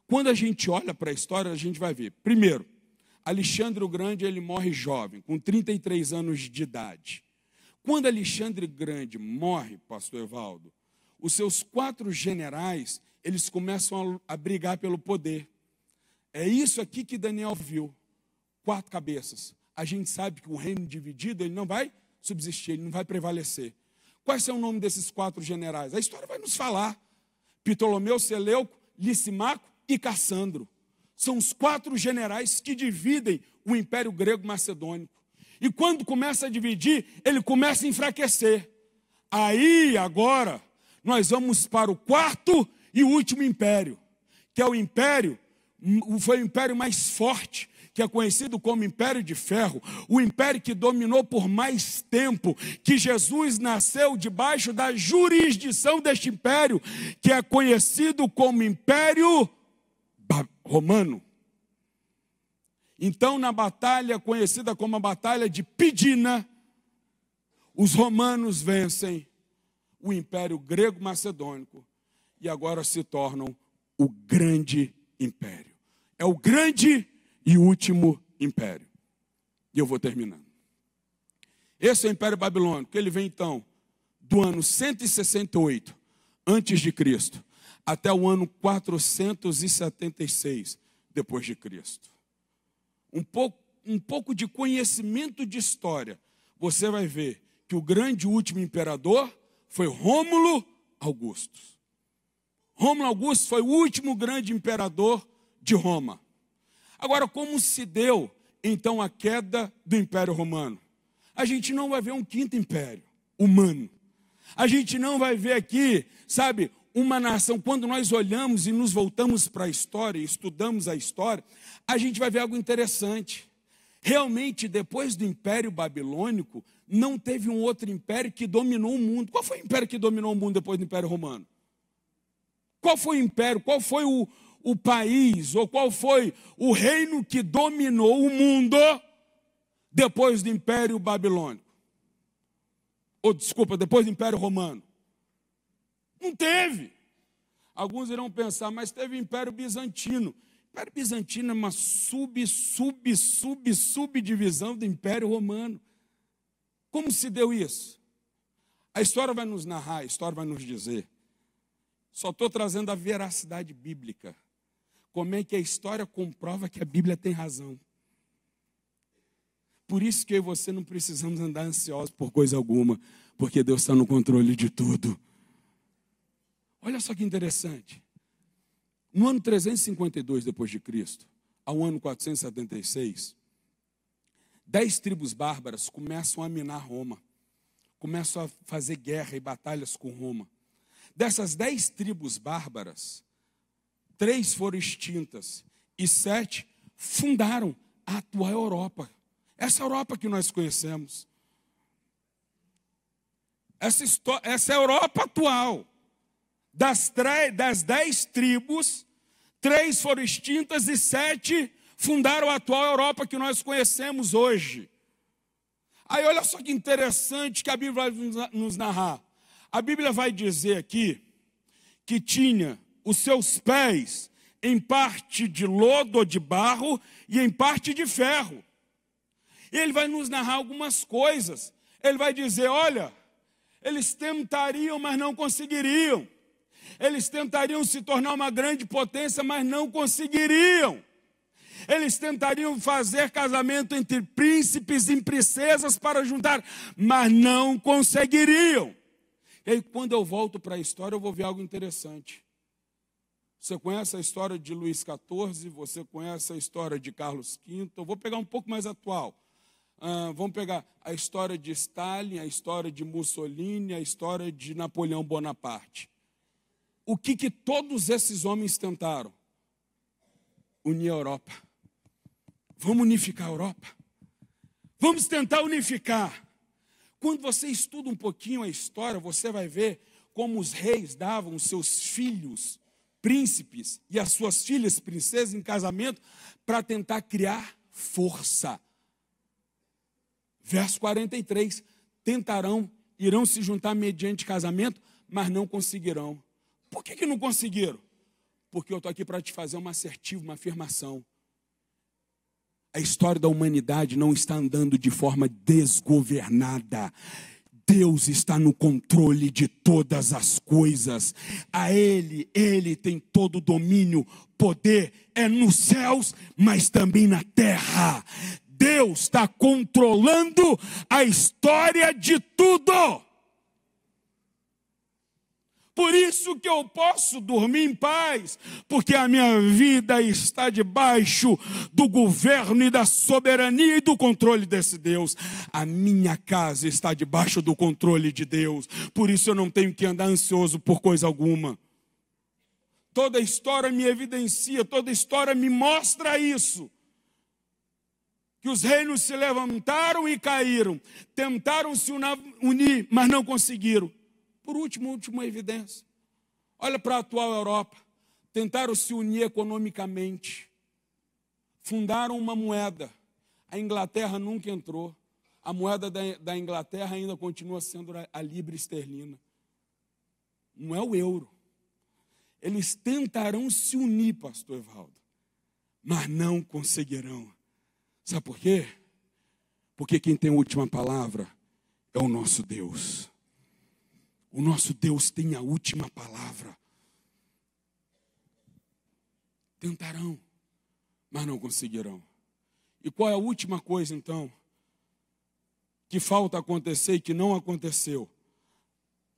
Quando a gente olha para a história, a gente vai ver. Primeiro, Alexandre o Grande, ele morre jovem, com 33 anos de idade. Quando Alexandre Grande morre, pastor Evaldo, os seus 4 generais, eles começam a brigar pelo poder. É isso aqui que Daniel viu, 4 cabeças. A gente sabe que o reino dividido, ele não vai subsistir, ele não vai prevalecer. Quais são o nome desses 4 generais? A história vai nos falar. Ptolomeu, Seleuco, Licimaco e Cassandro. São os 4 generais que dividem o Império Grego-Macedônico. E quando começa a dividir, ele começa a enfraquecer. Aí, agora, nós vamos para o 4º e último império, que é o império, foi o império mais forte, que é conhecido como Império de Ferro, o império que dominou por mais tempo, que Jesus nasceu debaixo da jurisdição deste império, que é conhecido como Império Romano. Então, na batalha conhecida como a Batalha de Pidina, os romanos vencem o Império Grego-Macedônico e agora se tornam o grande império. É o grande e último império. E eu vou terminando. Esse é o Império Babilônico, ele vem então do ano 168 a.C. até o ano 476 depois de Cristo. Um pouco de conhecimento de história, você vai ver que o grande último imperador foi Rômulo Augusto. Rômulo Augusto foi o último grande imperador de Roma. Agora, como se deu, então, a queda do Império Romano? A gente não vai ver um 5º império humano. A gente não vai ver aqui, sabe, uma nação. Quando nós olhamos e nos voltamos para a história, e estudamos a história, a gente vai ver algo interessante. Realmente, depois do Império Babilônico, não teve um outro império que dominou o mundo. Qual foi o império que dominou o mundo depois do Império Romano? Qual foi o império? Qual foi o país, ou qual foi o reino que dominou o mundo depois do Império Babilônico? Depois do Império Romano? Não teve. Alguns irão pensar, mas teve o Império Bizantino. O Império Bizantino é uma subdivisão do Império Romano. Como se deu isso? A história vai nos narrar, a história vai nos dizer. Só estou trazendo a veracidade bíblica. como é que a história comprova que a Bíblia tem razão. Por isso que eu e você não precisamos andar ansiosos por coisa alguma, porque Deus está no controle de tudo. Olha só que interessante. No ano 352 depois de Cristo, ao ano 476, 10 tribos bárbaras começam a minar Roma, começam a fazer guerra e batalhas com Roma. Dessas 10 tribos bárbaras, 3 foram extintas e 7 fundaram a atual Europa. Essa Europa que nós conhecemos. Essa é a Europa atual. Das 10 tribos, 3 foram extintas e 7 fundaram a atual Europa que nós conhecemos hoje. Aí olha só que interessante que a Bíblia vai nos narrar. A Bíblia vai dizer aqui que tinha os seus pés em parte de lodo ou de barro e em parte de ferro. Ele vai nos narrar algumas coisas. Ele vai dizer, olha, eles tentariam, mas não conseguiriam. Eles tentariam se tornar uma grande potência, mas não conseguiriam. Eles tentariam fazer casamento entre príncipes e princesas para juntar, mas não conseguiriam. E aí, quando eu volto para a história, eu vou ver algo interessante. Você conhece a história de Luís XIV, você conhece a história de Carlos V, eu vou pegar um pouco mais atual. Vamos pegar a história de Stalin, a história de Mussolini, a história de Napoleão Bonaparte. O que todos esses homens tentaram? Unir a Europa. Vamos unificar a Europa. Vamos tentar unificar. Quando você estuda um pouquinho a história, você vai ver como os reis davam os seus filhos príncipes e as suas filhas princesas em casamento para tentar criar força. Verso 43, irão se juntar mediante casamento, mas não conseguirão. Por que não conseguiram? Porque eu estou aqui para te fazer uma assertiva, uma afirmação. A história da humanidade não está andando de forma desgovernada. Deus está no controle de todas as coisas. A Ele tem todo o domínio, poder, é nos céus, mas também na terra. Deus está controlando a história de tudo. Por isso que eu posso dormir em paz, porque a minha vida está debaixo do governo e da soberania e do controle desse Deus. A minha casa está debaixo do controle de Deus, por isso eu não tenho que andar ansioso por coisa alguma. Toda a história me evidencia, toda a história me mostra isso. Que os reinos se levantaram e caíram, tentaram se unir, mas não conseguiram. Por último, última evidência. Olha para a atual Europa. Tentaram se unir economicamente. Fundaram uma moeda. A Inglaterra nunca entrou. A moeda da Inglaterra ainda continua sendo a libra esterlina. Não é o euro. Eles tentarão se unir, pastor Evaldo, mas não conseguirão. Sabe por quê? Porque quem tem a última palavra é o nosso Deus. O nosso Deus tem a última palavra. Tentarão, mas não conseguirão. E qual é a última coisa, então, que falta acontecer e que não aconteceu,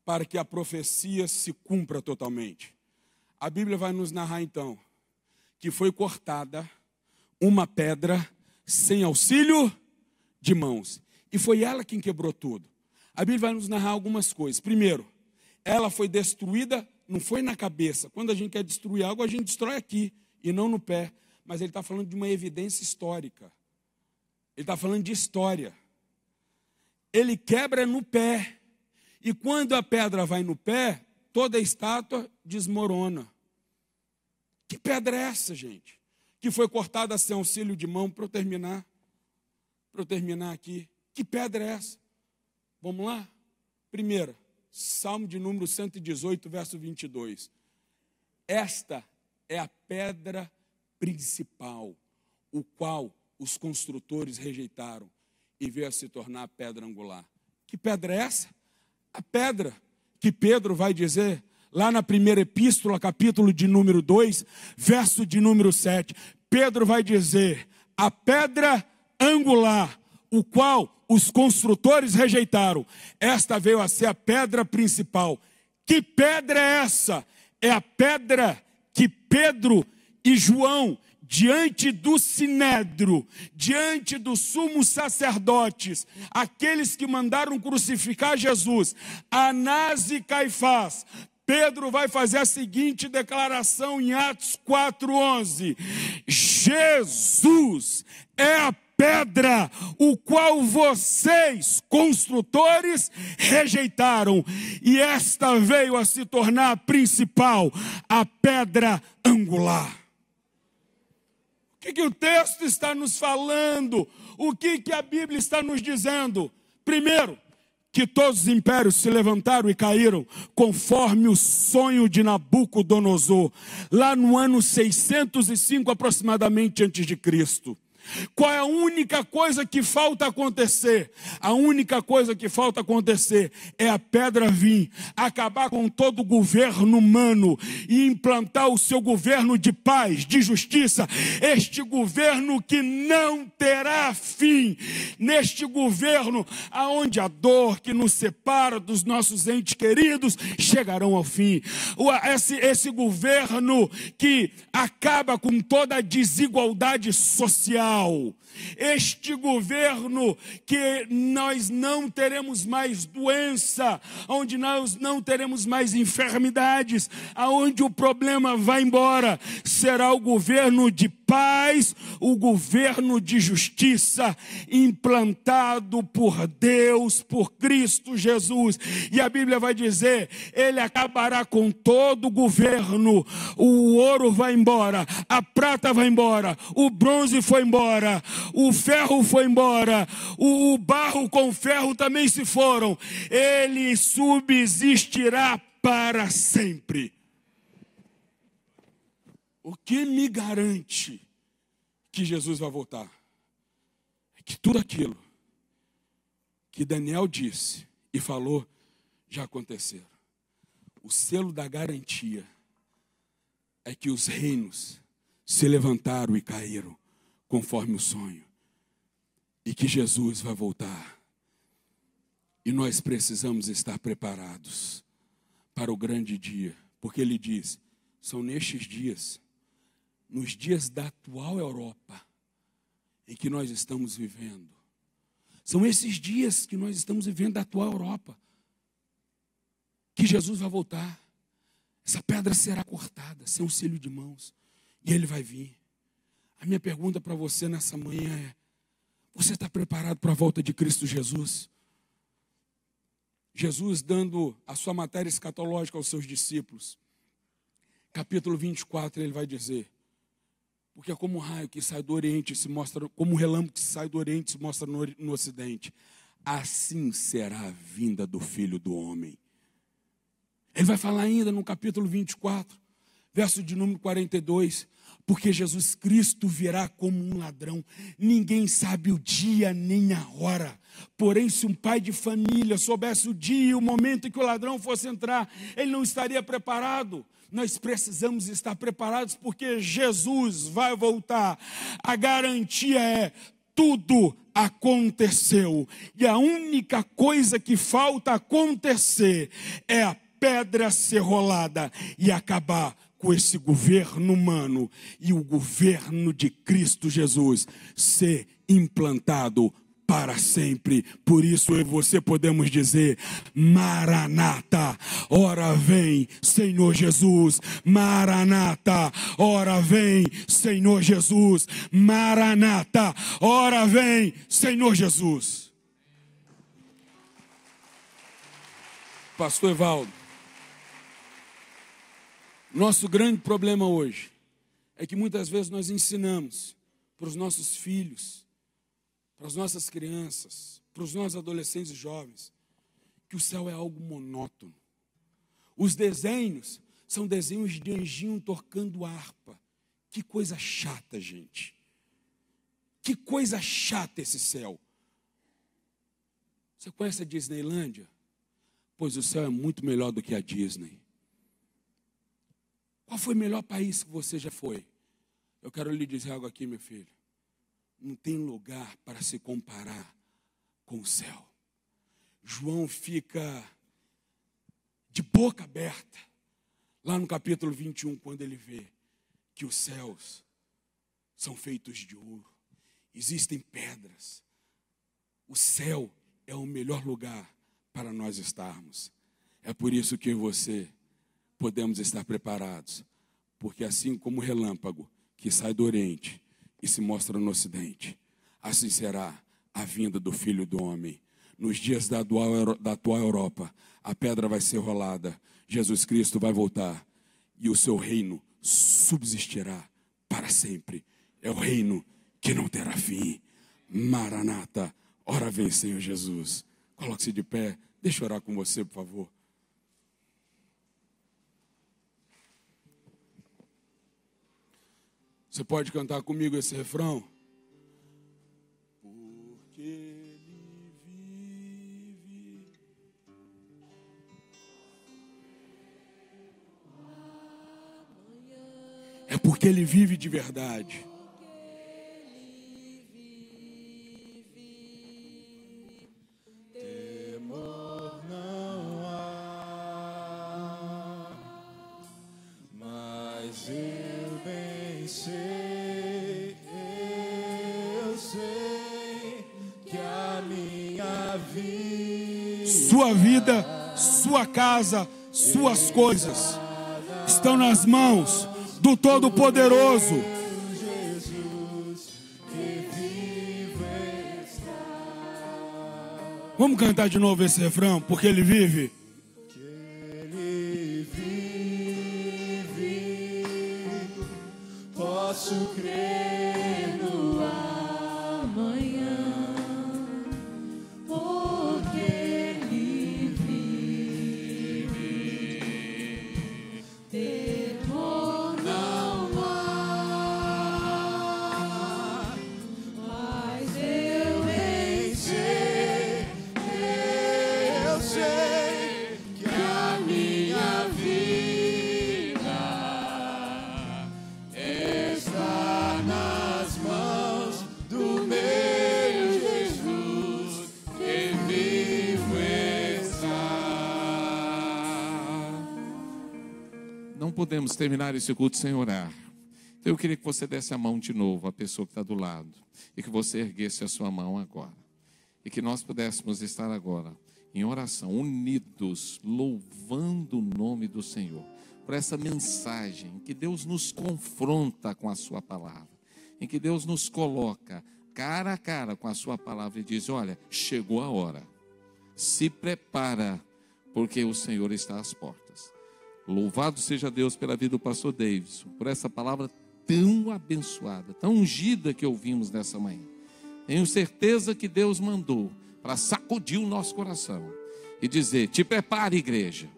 para que a profecia se cumpra totalmente? A Bíblia vai nos narrar, então, que foi cortada uma pedra sem auxílio de mãos. E foi ela quem quebrou tudo. A Bíblia vai nos narrar algumas coisas. Primeiro, ela foi destruída, não foi na cabeça. Quando a gente quer destruir algo, a gente destrói aqui, e não no pé. Mas ele está falando de uma evidência histórica. Ele está falando de história. Ele quebra no pé. E quando a pedra vai no pé, toda a estátua desmorona. Que pedra é essa, gente? Que foi cortada sem auxílio de mão, para eu terminar aqui. Que pedra é essa? Vamos lá? Primeira, Salmo de número 118, verso 22. Esta é a pedra principal, o qual os construtores rejeitaram e veio a se tornar a pedra angular. Que pedra é essa? A pedra que Pedro vai dizer lá na primeira epístola, capítulo de número 2, verso de número 7, Pedro vai dizer: a pedra angular, o qual os construtores rejeitaram, esta veio a ser a pedra principal. Que pedra é essa? É a pedra que Pedro e João, diante do sinédrio, diante dos sumos sacerdotes, aqueles que mandaram crucificar Jesus, Anás e Caifás, Pedro vai fazer a seguinte declaração em Atos 4:11: Jesus é a pedra, o qual vocês, construtores, rejeitaram, e esta veio a se tornar a principal, a pedra angular. O que o texto está nos falando? O que a Bíblia está nos dizendo? Primeiro, que todos os impérios se levantaram e caíram, conforme o sonho de Nabucodonosor, lá no ano 605 aproximadamente antes de Cristo. Qual é a única coisa que falta acontecer? A única coisa que falta acontecer é a pedra vir, acabar com todo o governo humano e implantar o seu governo de paz, de justiça, este governo que não terá fim, neste governo aonde a dor que nos separa dos nossos entes queridos chegarão ao fim. Esse governo que acaba com toda a desigualdade social. Este governo que nós não teremos mais doença, onde nós não teremos mais enfermidades, aonde o problema vai embora, será o governo de paz, o governo de justiça, implantado por Deus, por Cristo Jesus. E a Bíblia vai dizer, ele acabará com todo o governo. O ouro vai embora, a prata vai embora, o bronze foi embora, o ferro foi embora, o barro com ferro também se foram. Ele subsistirá para sempre. O que me garante que Jesus vai voltar? É que tudo aquilo que Daniel disse e falou já aconteceram. O selo da garantia é que os reinos se levantaram e caíram conforme o sonho, e que Jesus vai voltar. E nós precisamos estar preparados para o grande dia, porque ele diz, são nestes dias, nos dias da atual Europa, em que nós estamos vivendo. São esses dias que nós estamos vivendo da atual Europa, que Jesus vai voltar. Essa pedra será cortada, sem auxílio de mãos, e ele vai vir. A minha pergunta para você nessa manhã é, você está preparado para a volta de Cristo Jesus? Jesus dando a sua matéria escatológica aos seus discípulos. Capítulo 24, ele vai dizer, porque é como um raio que sai do Oriente, se mostra, como um relâmpago que sai do Oriente se mostra no Ocidente. Assim será a vinda do Filho do Homem. Ele vai falar ainda no capítulo 24, verso de número 42, porque Jesus Cristo virá como um ladrão, ninguém sabe o dia nem a hora. Porém, se um pai de família soubesse o dia e o momento em que o ladrão fosse entrar, ele não estaria preparado. Nós precisamos estar preparados porque Jesus vai voltar. A garantia é, tudo aconteceu. E a única coisa que falta acontecer é a pedra ser rolada e acabar com esse governo humano e o governo de Cristo Jesus ser implantado para sempre. Por isso eu e você podemos dizer, Maranata, ora vem, Senhor Jesus. Maranata, ora vem, Senhor Jesus. Maranata, ora vem, Senhor Jesus. Pastor Evaldo, nosso grande problema hoje é que muitas vezes nós ensinamos para os nossos filhos, para as nossas crianças, para os nossos adolescentes e jovens, que o céu é algo monótono. Os desenhos são desenhos de anjinho tocando harpa. Que coisa chata, gente. Que coisa chata esse céu. Você conhece a Disneylândia? Pois o céu é muito melhor do que a Disney. Qual foi o melhor país que você já foi? Eu quero lhe dizer algo aqui, meu filho. Não tem lugar para se comparar com o céu. João fica de boca aberta, lá no capítulo 21, quando ele vê que os céus são feitos de ouro, existem pedras. O céu é o melhor lugar para nós estarmos. É por isso que eu e você podemos estar preparados, porque assim como o relâmpago que sai do Oriente e se mostra no Ocidente, assim será a vinda do Filho do Homem. Nos dias da atual Europa, a pedra vai ser rolada, Jesus Cristo vai voltar e o seu reino subsistirá para sempre. É o reino que não terá fim. Maranata, ora vem, Senhor Jesus. Coloque-se de pé, deixa eu orar com você, por favor. Você pode cantar comigo esse refrão? Porque ele vive. É porque ele vive de verdade. Temor não há, mas eu bem sei, que a minha vida, Sua vida, sua casa, suas coisas estão nas mãos do Todo-Poderoso. Vamos cantar de novo esse refrão, porque ele vive. Ele vive, posso crer no amanhã, porque ele vive, temor não há, mas eu bem sei, que a minha vida está nas mãos do meu Jesus, que vivo está. Não podemos terminar esse culto sem orar. Então eu queria que você desse a mão de novo à pessoa que está do lado, e que você erguesse a sua mão agora, e que nós pudéssemos estar agora em oração, unidos, louvando o nome do Senhor, por essa mensagem em que Deus nos confronta com a sua palavra, em que Deus nos coloca cara a cara com a sua palavra e diz: olha, chegou a hora, se prepara, porque o Senhor está às portas. Louvado seja Deus pela vida do pastor Davidson, por essa palavra tão abençoada, tão ungida que ouvimos nessa manhã. Tenho certeza que Deus mandou para sacudir o nosso coração e dizer: te prepare, igreja,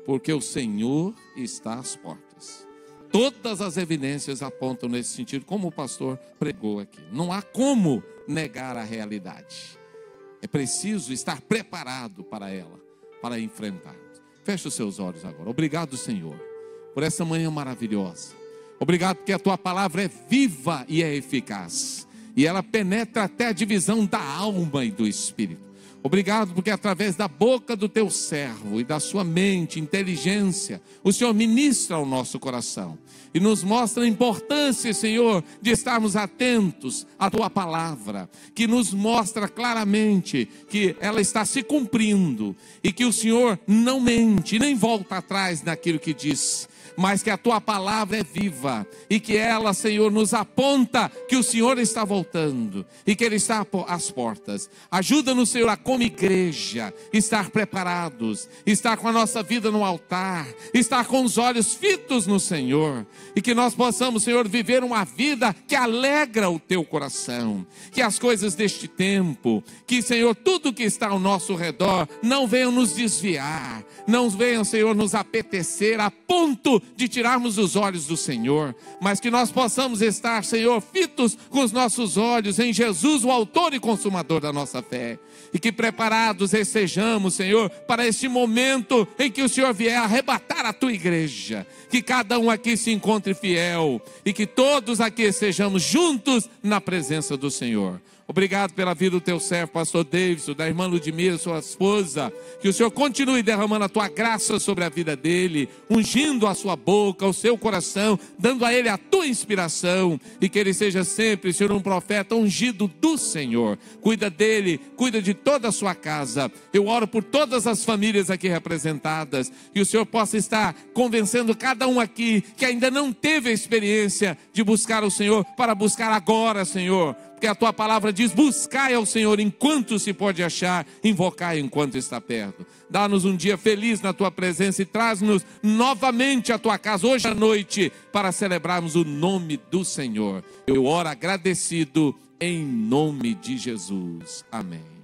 porque o Senhor está às portas. Todas as evidências apontam nesse sentido, como o pastor pregou aqui. Não há como negar a realidade. É preciso estar preparado para ela, para enfrentar. Feche os seus olhos agora. Obrigado, Senhor, por essa manhã maravilhosa. Obrigado porque a tua palavra é viva e é eficaz, e ela penetra até a divisão da alma e do espírito. Obrigado porque através da boca do teu servo e da sua mente, inteligência, o Senhor ministra ao nosso coração e nos mostra a importância, Senhor, de estarmos atentos à tua palavra, que nos mostra claramente que ela está se cumprindo e que o Senhor não mente, nem volta atrás naquilo que disse, mas que a tua palavra é viva e que ela, Senhor, nos aponta que o Senhor está voltando e que Ele está às portas. Ajuda-nos, Senhor, a como igreja estar preparados, estar com a nossa vida no altar, estar com os olhos fitos no Senhor, e que nós possamos, Senhor, viver uma vida que alegra o teu coração, que as coisas deste tempo, que, Senhor, tudo que está ao nosso redor não venham nos desviar, não venham, Senhor, nos apetecer a ponto de tirarmos os olhos do Senhor, mas que nós possamos estar, Senhor, fitos com os nossos olhos em Jesus, o autor e consumador da nossa fé. E que preparados estejamos, Senhor, para este momento em que o Senhor vier arrebatar a tua igreja. Que cada um aqui se encontre fiel e que todos aqui estejamos juntos na presença do Senhor. Obrigado pela vida do teu servo, pastor Davidson, da irmã Ludmila, sua esposa. Que o Senhor continue derramando a tua graça sobre a vida dele, ungindo a sua boca, o seu coração, dando a ele a tua inspiração. E que ele seja sempre, Senhor, um profeta ungido do Senhor. Cuida dele, cuida de toda a sua casa. Eu oro por todas as famílias aqui representadas. Que o Senhor possa estar convencendo cada um aqui que ainda não teve a experiência de buscar o Senhor, para buscar agora, Senhor. Porque a tua palavra diz: buscai ao Senhor enquanto se pode achar, invocai enquanto está perto. Dá-nos um dia feliz na tua presença e traz-nos novamente à tua casa hoje à noite para celebrarmos o nome do Senhor. Eu oro agradecido em nome de Jesus. Amém.